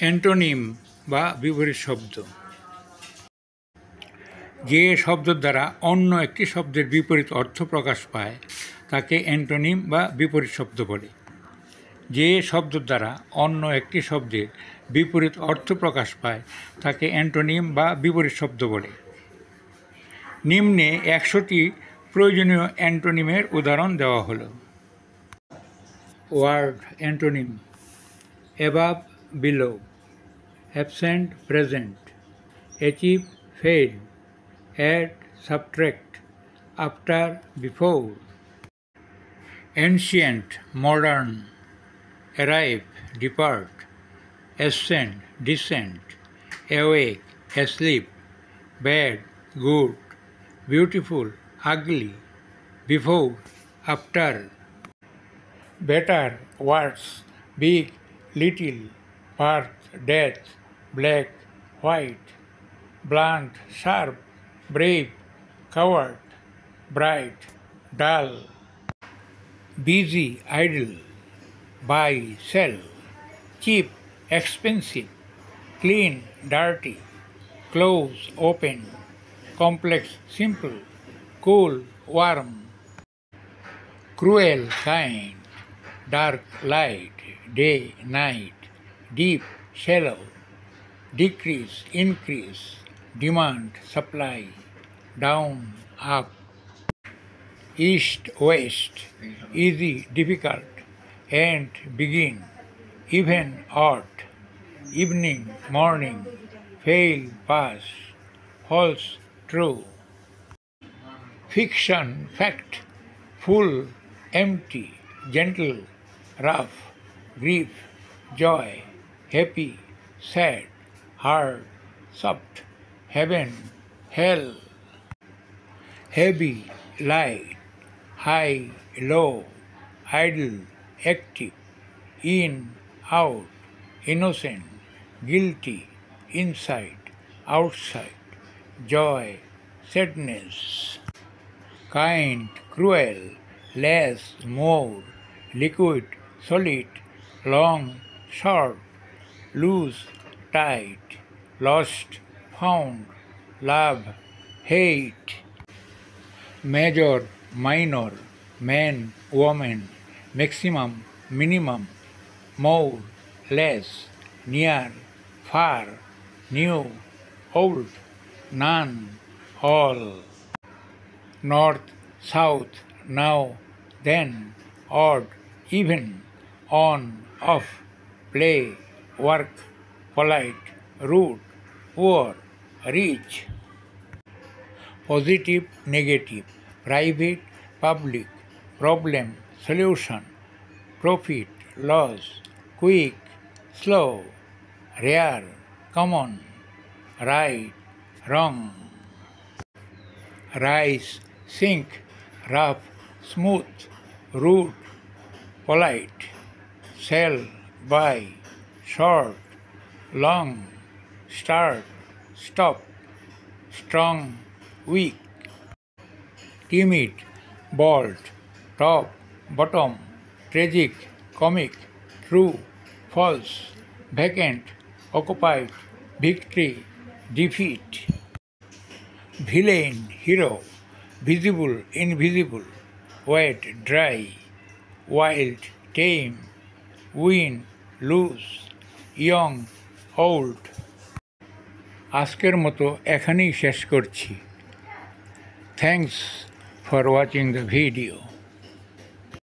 Antonym বা বিপরীত শব্দ। যে শব্দের দ্বারা অন্য একটি শব্দের বিপরীত অর্থ প্রকাশ পায় তাকে অ্যান্টোনিম বা বিপরীত শব্দ বলে। যে শব্দের দ্বারা অন্য একটি শব্দের বিপরীত অর্থ প্রকাশ পায় তাকে অ্যান্টোনিম বা বিপরীত শব্দ বলে। নিম্নে 100টি প্রয়োজনীয় অ্যান্টোনিমের উদাহরণ দেওয়া হলো। Word antonym: above, below; absent, present; achieve, fail; add, subtract; after, before; ancient, modern; arrive, depart; ascend, descend; awake, asleep; bad, good; beautiful, ugly; before, after; better, worse; big, little; birth, death; black, white; blunt, sharp; brave, coward; bright, dull; busy, idle; buy, sell; cheap, expensive; clean, dirty; close, open; complex, simple; cool, warm; cruel, kind; dark, light; day, night; deep, shallow; decrease, increase; demand, supply; down, up; east, west; easy, difficult; end, begin; even, odd; evening, morning; fail, pass; false, true; fiction, fact; full, empty; gentle, rough; grief, joy; happy, sad; hard, soft; heaven, hell; heavy, light; high, low; idle, active; in, out; innocent; guilty; inside, outside; joy, sadness; kind, cruel; less, more; liquid, solid; long, short; loose, tight; lost, found; love, hate; major, minor; man, women; maximum, minimum; more, less; near, far; new, old; naan, all; north, south; now, then; odd, even; on, off; play, work; polite, rude; poor, rich; positive, negative; private, public; problem, solution; profit, loss; quick, slow; rare, common; right, wrong; rise, sink; rough, smooth; rude, polite; sell, buy; short, long; start, stop; strong, weak; timid, bold; top, bottom; tragic, comic; true, false; vacant, occupied; victory, defeat; villain, hero; visible, invisible; wet, dry; wild, tame; win, lose; young, old। আজকের মতো এখানেই শেষ করছি। Thanks for watching the video.